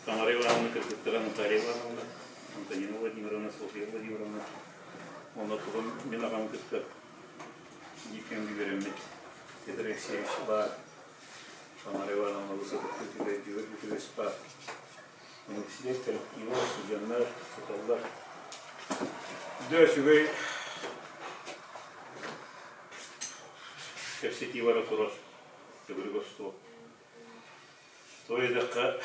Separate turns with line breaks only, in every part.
Тамара Ивановна, как Наталья Ивановна, Антонина Владимировна, Софья Владимировна. Он оттуда миновал как Диким Гиверемник. Петр Алексеевич Ла, Тамара Ивановна, высокопутевая Дивер Спа. Он свидетель его судья Соколдар. Да, сюда все эти ворота Тегригосту. То есть, так,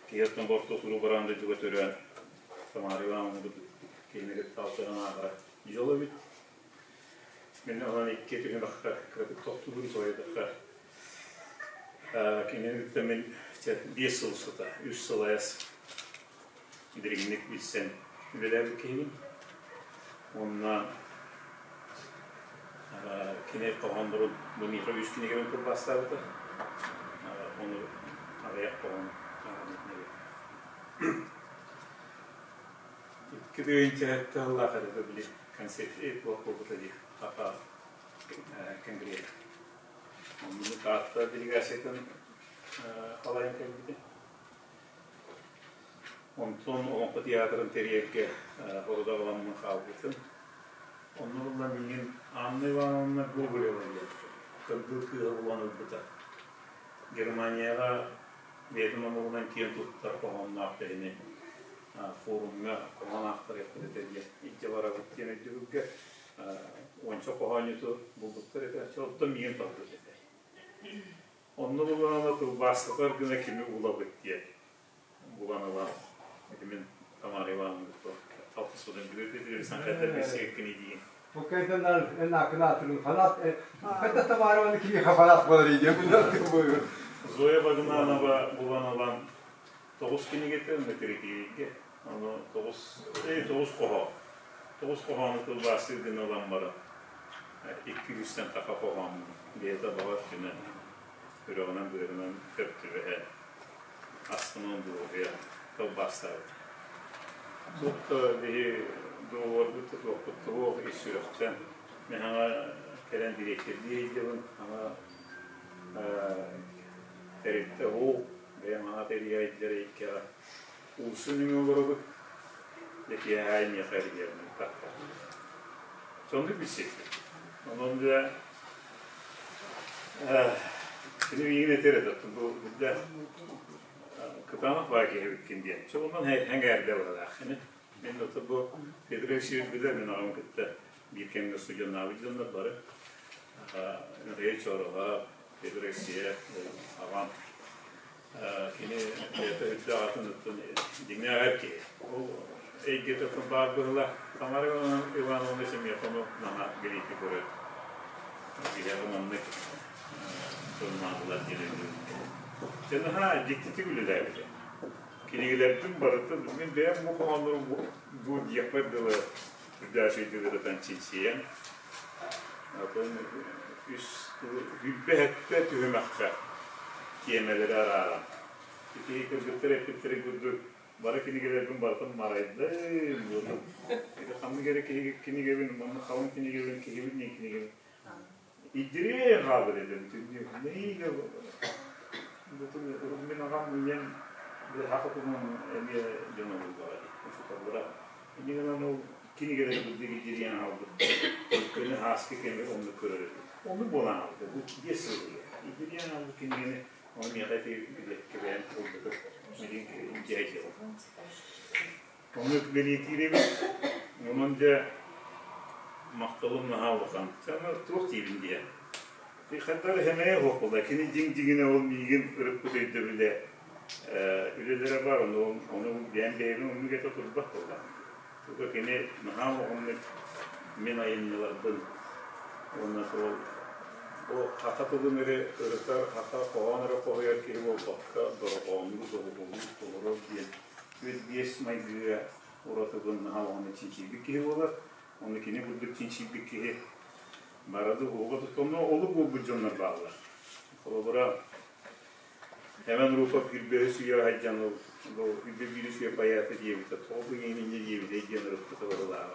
киятын борту куру баранды жүгөтөрөн Тамара Ивановна кейинерек талсырана жолу бит. Мен анан икки түгүн акка кредит токтугун союдакка. Кейинеректе мен 5 жыл сыта, 3 жыл аяс идиригинек билсен үлелерди кейин. Онна кине калгандырып бу микро 3 кинеге өтүп баштабыты. Onu araya koyalım. Kedua Allah ada beli konsep itu apa tadi apa kengkiri. Ini kata delegasi kan hal yang kayak gitu. Untuk orang peteatran teriak ke orada olan mukhawatir. Onlarla minin anlayılanlar Google oluyor. Kırdığı olan öbürde. Germanya'ya Vietnam olan kiyen tuttar kohanaklarını forumga kohanaklar yapıldı. İlk var avuttiğine diyorlar. Onca kohanıtı buldukları da çok da miyen tatlı dedi. Onunla bulanana kurbastıklar güne kimi bulabık diye bulanana. Demin Tamara Ivanoğlu tatlısodan bir sanatlar bir şey kini
Bu kadınlar en akıllı kanat. Hatta Tamara Ivanoğlu kimi kafalat var diye.
Zoya bagına bulan 9 kini getirdim Türkiye'ye. Onu 9 koha. 9 kohanın kılbastırdığın olan var. 200'ten taka kohan. Bir de bavat günü. Kırağından bölümden köptü ve aslında doğruya kılbastırdı. Çok da bir doğru doğru iş yoktu. Ben ama gelen direktörlüğüydüm ama Terite o ve materyal içerikler usulünü olarak ki aynı yerlerde takar. Sonunda bir şey. Onun da şimdi yine terite bu da kıtamak var ki hepkinden. Çoğundan hengerde var aslında. Ben de bu federasyon bilir mi narum kitle bir kendi sucun navigasyonlar var. Nereye çağırıyorlar? Federasyon avan kini yeterince atın dünya erkeği. O eğitim bağırdılar. Tamara Ivanoğlu için yapımı nana birlikte görüyor. Bir yalanlık sorunlarla geliyor. Şimdi ciddi güller bile. Kiniler tüm barıtı ben bu konuları bu yapıdılar. Bir şeylerden çiğneyen. Hübbette tühümakka yemeleri araran. İki kırgıttır gürdü. Bara kini gelirdim barıtım maraydı. Kamı gerek kini gelin, mamma kavun kini gelin, kini gelin. İdriye kabul edelim. Neyi de bu? Ben ağam yiyen bir hakikaten eliye canım var. Şu kadar. Kini gelin bu diriyen aldı. Kini haskı kemer onu kırır. Onu bulan aldı. Bu diye söylüyor. İdriyen aldı kendini. Onu yakayıp güven oldu. Melin ihtiyacı yok. Onu belirtiyle onun da maktalımla havlakan. Sana çok diyeyim diye. Bir kadar hemen hokkula. Kini cingine olmayın ırıp kutuydu bile. Ülelere var onu ben beğenim onu getirip bak orada. Çünkü kini havlakan men ayınlardan ondan sonra o hakikaten öyle ırıklar hatta koğanlara koyar ki o bakka doğru diye. Ve diğer maydıya orada bunun havanın çinçibik ki olur. Onunkini bulduk çinçibik ki baradı hoğadı sonra olup bu canlar bağlar. Kolabora hemen rufa bir birisi haccan o bir birisi bayatı diye bir topu yenince diye bir canlar tutarlar.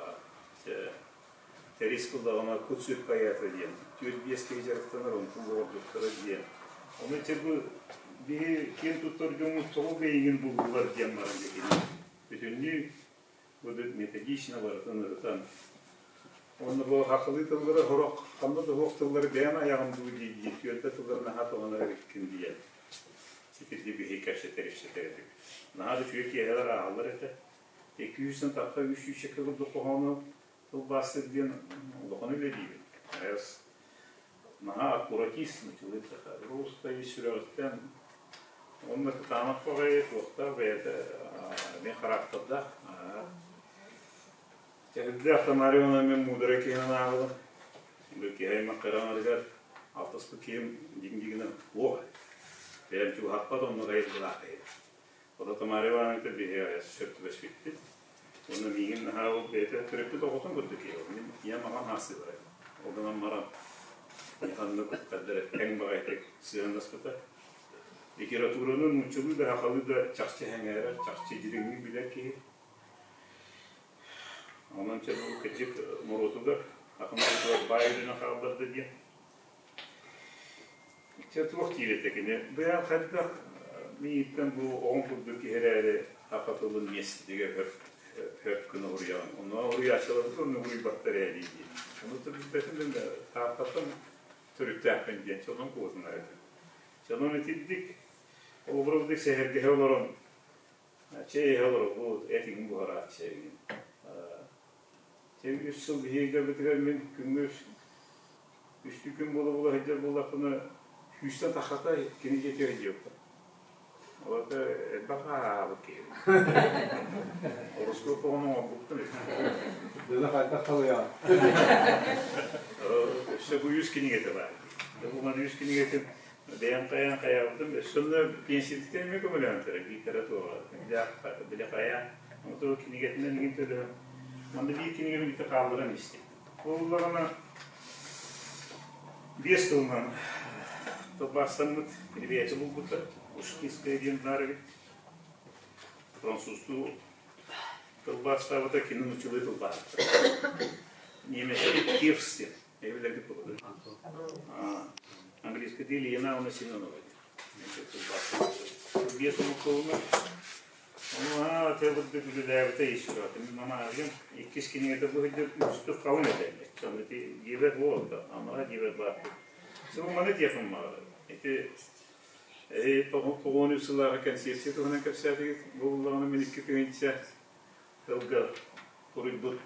Teris kulağına kutsuk bayatı diye. Türk bir eski jargonlar onu kullanıyor diye. Onun için bir kim tutturduğumuz çoğu beygin bulgular diyen var önceki. Bütünlüğü bu da metodişine var tanırıtan. Onu bu haklı tılları horok, kanlı da horok tılları beyan ayağımda bu diye yönde tıllarına hat olanlara bitkin diye. Çekildiği bir heykelçe terifçelerdi. Naha da şu ki eğer ağlar ete. 200 sene takta 300 şekilde dokuğunu tıl bahsediyen dokuğunu bile değil. Evet. Naha akkuratist mi çılgıtsa. Rus'ta işçilerden onunla tutamak var yokta ve ne karakterda. Çekildi aktamarı ona men mudara kihinen ağılın. Bu ki hayma karanarıgar altıspı kiyim digdigine oğa. Benim çünkü hakpa da onunla gayet gılakaydı. O da tamarı var mıydı bir hayası sörtü beş bitti. Onu miyim naha o beyte türekli dokutun gördük ya. Yine mağan hası var. O zaman maran. Yıkanlık kadar en bağaytek sığındas kıta. Literaturanın muçuluğu da hakalı da çakçı hengerer, çakçı ciringi bilir ki. Ondan sonra bu küçük murotu da akımda bayırına kalırdı diye. Çok iyi tekini. Bu ya hatta niyetten bu 10 kuldaki herhalde hakatılın mesleği hep günü uğrayan. Onu oraya açılırdı, onu buraya bakteriye diye. Onu tabii betimden de hakikaten Türk'te hakkın diye çoğunun kuvvetinlerdi. Çoğunun etiydik. O burada şehirde hevlerin hevlerin bu etin bu hara şeyin. Çevir 3 yıl bir heykel bitirelim gündüz. 3 gün bula heykel bulakını Hüsnü takata kini geçiyor diyor. Orada baka bakıyor. Orası onun okuttu.
Dede kayda kalıyor.
İşte bu 100 kini getir var. Bu bana 100 kini getir. Beyan kaya yaptım. Sonra gençlikten mi kumulayan literatür var. Bile kaya. Ama da kini getirden ilgin türlü. Onda bir kini gibi kaldıran işte. Bunlarına bir stılman. Başlandık, bir açı bulduk da, Uşkis Bey'in Fransızlığı, Kılbaç'ta da kendinin uçuluğu Kılbaç'ta. Немецкий Киевский, evlerde kurulur. Английский dili yana ona sinan olacak. Bir sonu kurulma. Ama tabi bir devlete işliyor. Ama arıyorum, iki kişinin de bu hediye üstü kavun ederler. Sonra gibi bu oldu, ama gibi var. Sonra bana diyefim var. Toğun yüzyıllara konsepsiya toğunan kapsaydı. Bulduğunu minik köyünce tılgı kuruldu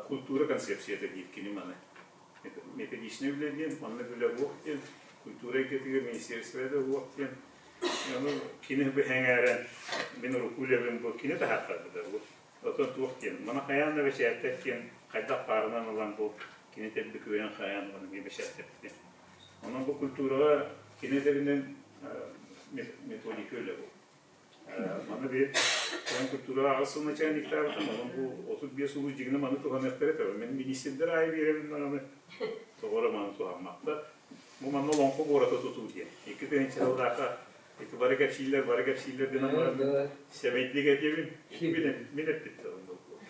kultura konsepsiya da deyip kini bana. Metodişne bile diyeyim, bana bile bu diyeyim. Kultura getiriyor, ministersiyede bu diyeyim. Yani kini bir hengaren, ben rukulevim bu kini de hakikaten bu. Oton tuğuk diyeyim. Bana kayanla bir şey ettikken, kaydak parından olan bu kini tedbir köyün kayan bana bir şey ettikken. Onun bu kultura kini de bilen metodik öyle bu. Bana bir kultura ağasının içine iktar ettim. Onun bu 31 ulu cigini bana tuhanetleri tabi. Benim ministerler ayı verelim bana. Sonra bana tuhanmakta. Bu bana lonko borata tutuyor diye. İki de hiç aldaka. İki varık şeyler denen bana semetlik edeyim. Millet bitti.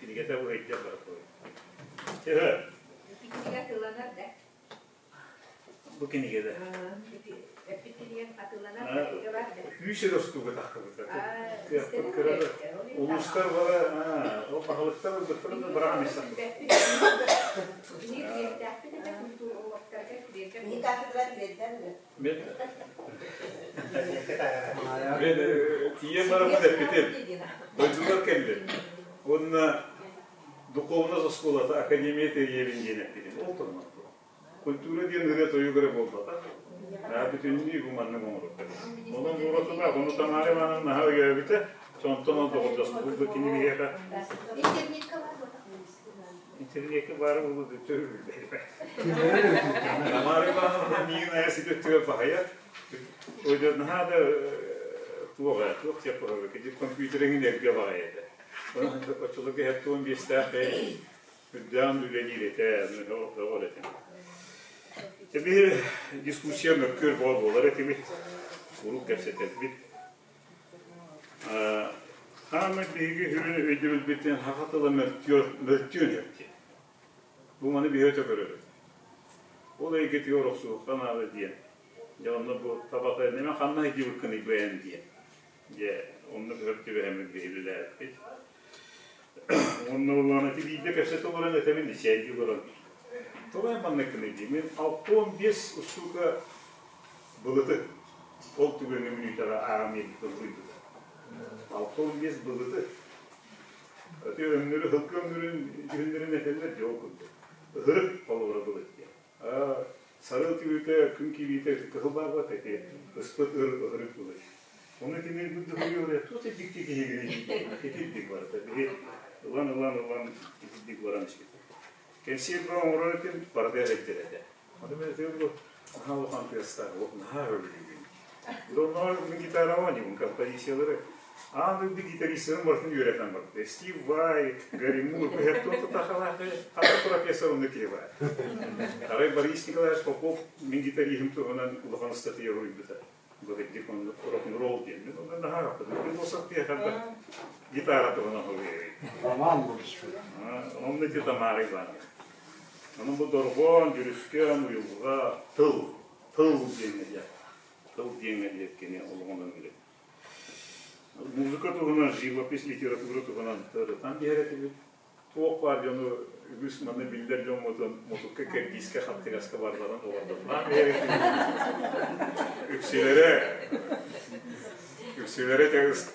Kini gete bu heykel var. Evet.
Kini atılanar da.
Bu kini gete.
Epiteliyen atılanar da kini var da.
Hüyüşe dostu bu takımı. Uluslar var. O pahalıklar var. Doktorun da bırakmışsın.
Ini takıdılar verden mi?
Ben tiye bana bu depetim. Duydular kendi. Onunla dukovna zaskolata akademiyete yerin dedim. Oturma. Kultura diye nere toyu göre oldu. Ya bütünlüğü bu manne olur. Onun burası da bunu tamare bana naha göbite. Çontono doğrusu bu kini bir yere. İnternet var mı bu tür Tamare bana niye neyse tür bahaya. O yüzden naha da tuğra, tuğ yapıyor ki kompüterin de bahaydı. Onun da çocuk hep tuğun bir stafı devam düzeliyle ne o Tabii diskusiya mümkün bol olarak tabii grup kapsayacak. Ahmet Bey'e hürünü ödülü biten hakikaten mültün yaptı. Bu bana bir öte görüyor. Olayı getiriyor su kanalı diye. Ya onu bu tabaka neme kanına iki bıkkını beğen diye. Ya onu hep gibi hemen verirler. Onun laneti bir de kaset olan etemin şey gibi olan. Toray manlıkını diyeyim. 6-15 usuka bılıtı. Oltu günümün ütara ağamiyet bılıydı. 6-15 bılıtı. Öte ömrü, hılkı günlerin efendiler yok oldu. Hırık olavra bılıt diye. Sarı tüyüte, künki bite, kıhılbar var peki. Ispıt hırık bılıt. Onun kimi gündü hırıyor ya. Tut dik dik var tabii. Ulan dik varanmış gibi. Kendisi bir oraya için paraya rektiredi. Onu ben diyorum bu. Aha o kampiyaslar, o ne öyle gibi. Onlar bir gitar var ya, bu kapayı şeyleri. Ama bir gitaristlerin başını yöneten bak. Steve Vai, Gary Moore, bu hep topu takalar. Hatta profesör onu ki var. Taray Boris Nikolaevich Popov, bir gitarist tuğunan ulakan statüye ruybüter. Bu da bir konu rock'n'roll diye. Ondan daha rahat. Bir olsak diye hatta gitar tuğunan oluyor.
Tamam bu iş.
Onun için damarı var. Onun bu dorgon, dürüsken, uyulga, tıl diyemedi. Tıl diyemedi etkeni olmanın bile. Muzika tuğunan, живопись, literaturu tuğunan tırıtan bir yere tabi. Tuğuk var onu, Üsman'ı bildir diyor motukka kergiske hattigaska varlaran olanlar. Bir yere tabi. Üksülere teğiz.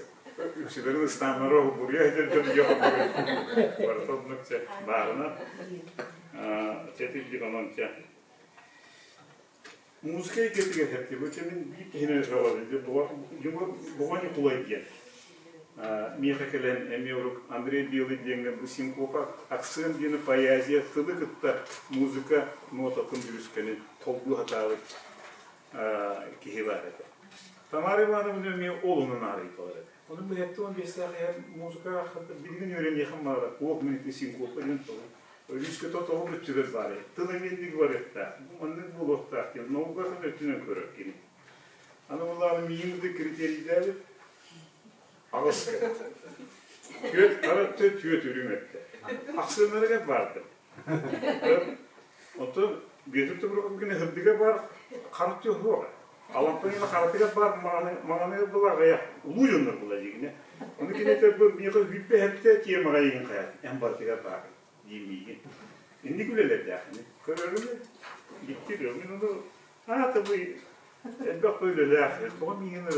Üksülerin ıstanları buraya giderken yok buraya. Var topnukça bağırına. Çetik onunca. Muzikayı getirgen hepti. Bu temin bir hine ravadı. Bu bana kolay diye. Mihakelen emiyoruk Andrei Bieli diye bu sinkopa aksen diye poeziya tılı kıtta muzika notatın dürüskeni toplu hatalı kihivarete. Tamari bana bunu mi olunun arayıp olarak. Onun bu hepti on besler hem muzika bilgin öğreniyem var. O minutlu sinkopa yöntemi. Öyleyse tot oğul bütçüler var. Tılıngendik var etta. Onun bu lokta. Noğukların ötünen körük gibi. Anadolu'nun yiyimde kriteriyleri ağızkı. Tüyet, karatı tüyet ürün etti. Aksınları hep vardı. Oto götürtü bırakıp yine hırdıga var. Karatı yok. Alampanyla karatıga var. Mağanaya bular ya. Ulu yönler bulacak yine. Onun yine de bir yıkı hüppe hepte tiyemağa yiyin kayat. En bartıga var. Yemeği. Şimdi güleler yani. Körürüm gitti diyor. Ben onu tabii bak böyle lafı. Tamam yine de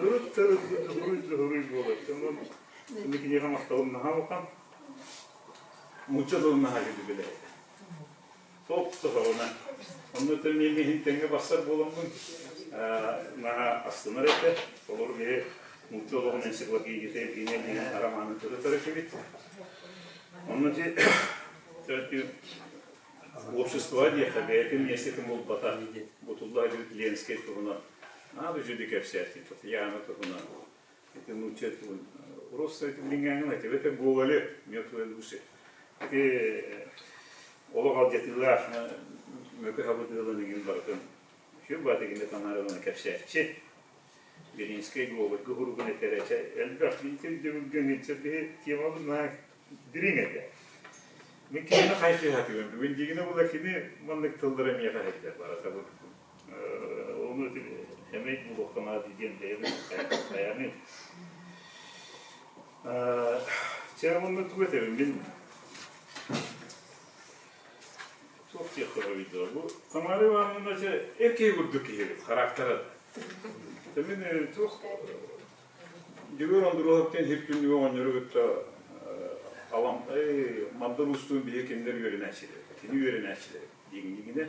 Hırıt olur. Tamam. Şimdi ki yıkamak da onunla bakalım. Muçal onunla halde bile. Top da ona. Onun ötürü yemeğin tenge basar bolanın. Naha aslında rete. Olur bir muçal olan ensiklopiyi getirip yine aramanın tarafı bitti. Onun için общество табиаты местом был бата бутулла ленская туна надо жюдик всякий тут яна туна это научат просто это линган это гололе мертвые души это олог детилар мөкәһәбәтләрен дигән бартын şu батыгында танарына кәпсәче Ленинская голод гурубына терәчә әлбәттә интеллектуаль генетик теманы диринге Mekke'ne kayıtlı yapıyorum. Ben diyene bu da kimi manlık tıldıra mı yapacaklar var tabii. Onu emek bu dokana diyeceğim değerli yani. Çağımını tüketelim. Ben çok yakın video bu. Kamarı var mı da erkeği vurduk ki karakteri. Tabii çok diyor andırılırken hep gün oynuyor Alam, madde ustuğun bir hekimler yörenəçidir, kimi yörenəçidir, deyinliğine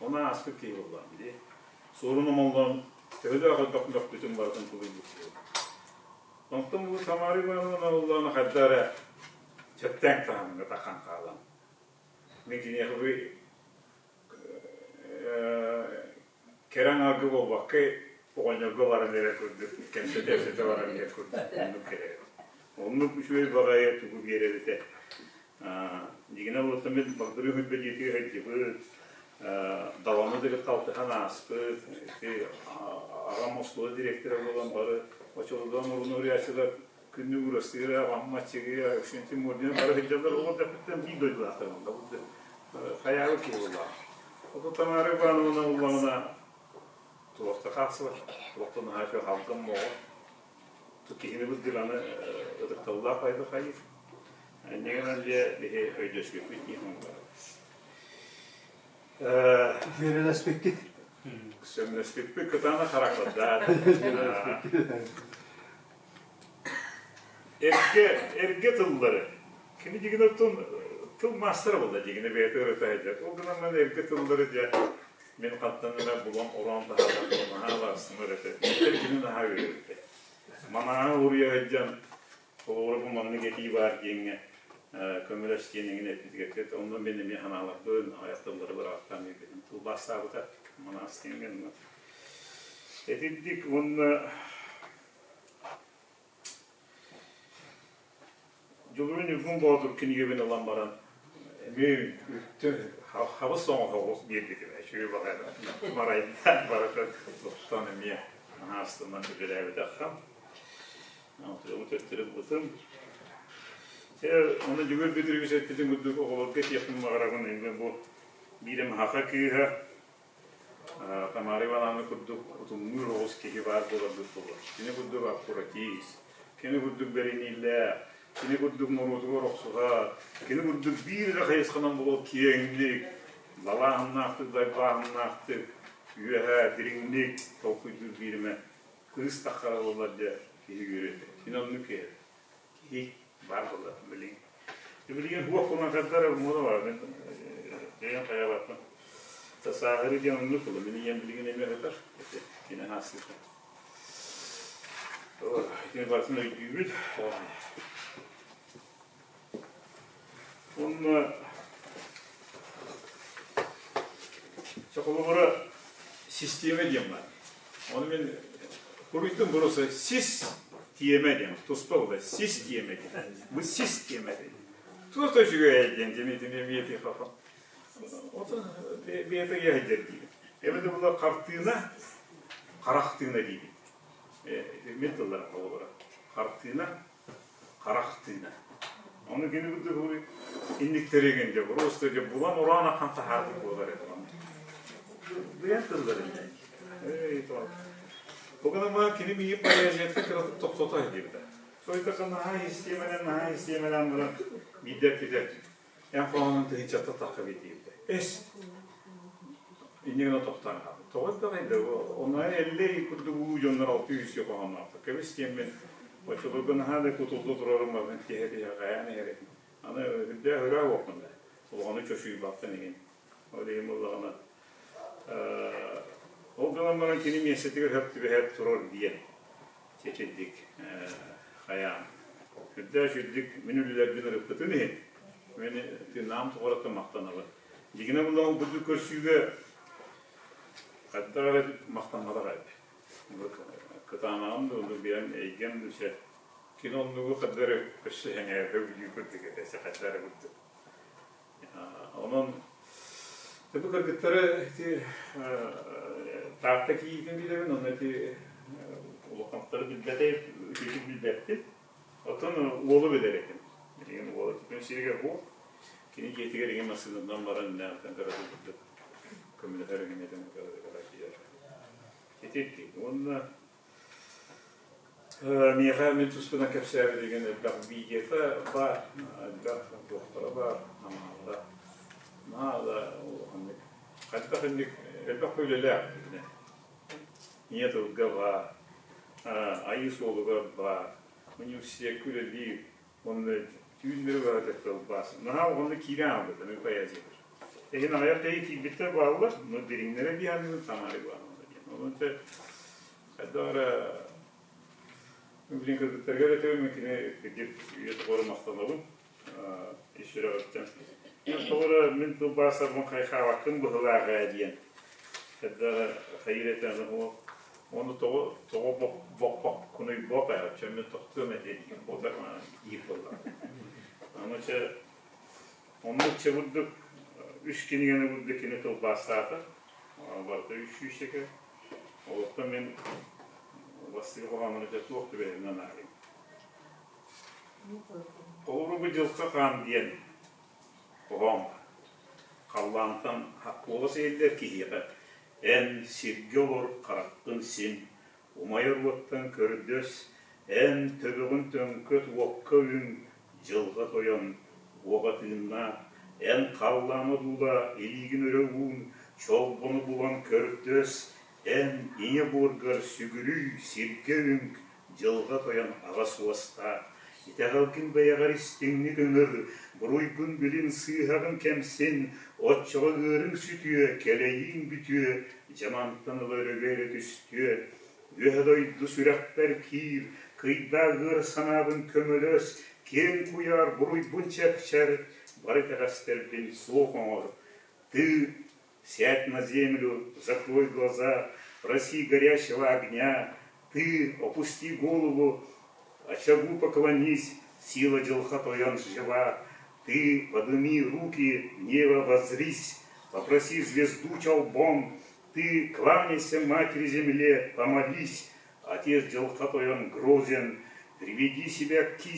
ona aspekt keyif olan bile. Sorunum olan, tövde akıldaq bütün vardan kılıydı. Ondan bu tamari varlığına olduğuna kaddara çöpten tahamına takan kalan. Nekine gibi keren argı bol bakı, oğanyargı varan yere kurdu, kendisi devsete varan yere kurdu, onu kere. Onun şöyle bagaya tutup yerelde. Dikine olursa ben baktırıyorum hep belirtiyor hep gibi. Davamı da kalktı hanaspı. Aramoslu direktör olan bari. Açıldan onu oraya açılar. Günlük uğraştılar, amma çekiyor. Şimdi modern bari hediyeler olan da bütün bir doydu aslında. Hayal ki oldu. O tamarı bana ulağına tuğakta kalsı var. Tuğakta nahaşı halkın moğu. Tukihini bu dilanı ıdıktavla payda kayıp. Negen önce bir öydös gibi ihman var.
Şöyle spekit.
Sömnöspek bir kıtana karakladı. Erge tılları. Şimdi digine tıl master oldu digine bir öğretecek. O zaman ben erge tılları diye benim katlanına bulan oran daha da varsın öğretecek. Bir günün daha verirdi. Bana oraya edeceğim. Doğru bu manını getiği var diyene. Kömürleştiğinin etkiledik. Ondan benim bir hanalar böyle hayatları bıraktan dedim. Tıl bastı da bana aslında. Dedik onu Jolurun yufun boğdur kini gibi olan baran. Hava son hava bir gibi. Şöyle bakalım. Marayı barakat dostan emiye. Aslında bir ev dakam. Onu teptirip batım. Onu cübür bitirmiş ettiğim güdük oğlum ket yapım mağarağın elinde bu birim haka kıyha. Kamari valanı kudduk utumur oğuz ki var bulabilir bulur. Yine kudduk akkuratiyis. Yine kudduk beriniyle. Yine kudduk morutuğu roxuğa. Yine kudduk bir de kayıskanın bulup kiyenlik. Lalağın naktık, daybağın naktık. Yühe, dirinlik. Tokuydur birime. Kız takara olarca kihi görüldü. Yine onu ki. Ki var bulur. Bilgin bu okuma kadar moda var. Ben kaya bakma. Tasahiri diye onu kıldım. Beni yem bilgin emir eder. Yine hasıl. Yine baktım da gübül. Onun çakolabora sisteme diyeyim ben. Onu ben kuruyordum burası sis diyemedim. Tospa oldu. Sis diyemedim. Bu sis diyemedim. Tosta şuraya edeceğim. Cemiyetine bir yeti kafam. O da bir yete yaydır diyeyim. Evet de bunlar karaktığına diyeyim. Metallar olarak. Karaktığına. Onu gene bu indikleri gence bu. Rostoca bulan orana kanta harbi bolar etmem. Bu yantılar indi. Evet o. O kadar var ki bir yip bayacakta kırıp toksota edildi. Soyta kana ha istemeden buna gider. En falanın da hiç ata takip edildi. İnegine toktan aldı. Tokat da neydi? Onlar 50 kurdu bu ucunlar 600 yok anlattı. Kıvış diyeyim ben. Başlıkın hâde kutuldu durarım ben tihedi ya gayane herif. Ana hüdde hıra okunda. Onu çoşuyu baktın igen. O diyeyim Allah'ına. O zaman bana kendi meslekleri hep durur diye çeçildik. Hayal. Hüdde şüddük minüller bin rıkkıtı ne? Beni nam tuğratta maqtanalı. Digine bundan bu köşüge hatta maqtanmalar ayıp. Kıtanağım da onu bir an eğgen düşe. Kinonluğu kadarı köşe henge hövgü kırdık edese kadarı kırdı. Onun tabi kırgıtları tarttaki yiğitin bilirin onun eti ulukanlıkları bilbetti. Otun oğlu bilerekin. Yani oğlu tipin sirge bu. Kini getiger ingen masılından baran ne yaptan kararı kırdı. Komünitler yönetim kararı yer. Ettik. Onunla Mihal min tuspuna kapsar degen bir bilgiye var. Doktora var. Ama da hatta hendik elbette böyleler. Niyet olga var. Ayıs olga var. Üniversite küleli onu tüyleri var da bas. Onu kiran aldı. Ne koyacak? Yine hayatta iki bitter bağlar. No derinlere bir yanı tamari var. Onun için kadar Bugün kırdıkları göre gidip yatı maqtanalım. İşleri öptüm. Sonra min tu basarmın kayha vaktin bu hılağa diyen. Kadar hayretten onu bok konuyu bok ya. Çömün toktum edeyim. O da yıkıldı. Ama onu çevurduk. Üç kini gene buradakini tu basardı. Vardı üç şeker. Olukta ben Vasile Kohan'ın ötesi yoktu benimle narim. Oğlu bu cılka kan diyen Kohan var. қаллантан боласы елдер кейігі. Ән сирге олар қарақтың сен, умайыр оттан көрдөс, ән төбігін төнкөт оққа үн, жылға тоян оғатынна, ән қалланы дула елігін өрөуін, чолбыны булан көрдөс, ән ине боргар сүгірүй сирге үн, жылға тоян аға суаста. Итәғалкін баяғар істіңні көңір, бұруйгын білін сыйғағын кәмсен, отчығы ғырың сүтіе, кәлейін бүтіе, жамантаны өрігері түстіе. Өғдойды сүрәқтер кир, қида ғыр санабын көмілөс, кен куяр бұруйбын чәпшәр, бары тәғастер бен соқоңыр. Ты сядь на землю, закрой глаза, проси горящего огня, ты опусти голову, очагу поклонись, сила Джалхатоян жива. Ты подними руки, небо воззрись, попроси звезду чалбон. Ты кланяйся матери земле, помолись, отец Джалхатоян грозен, приведи себя к кисти.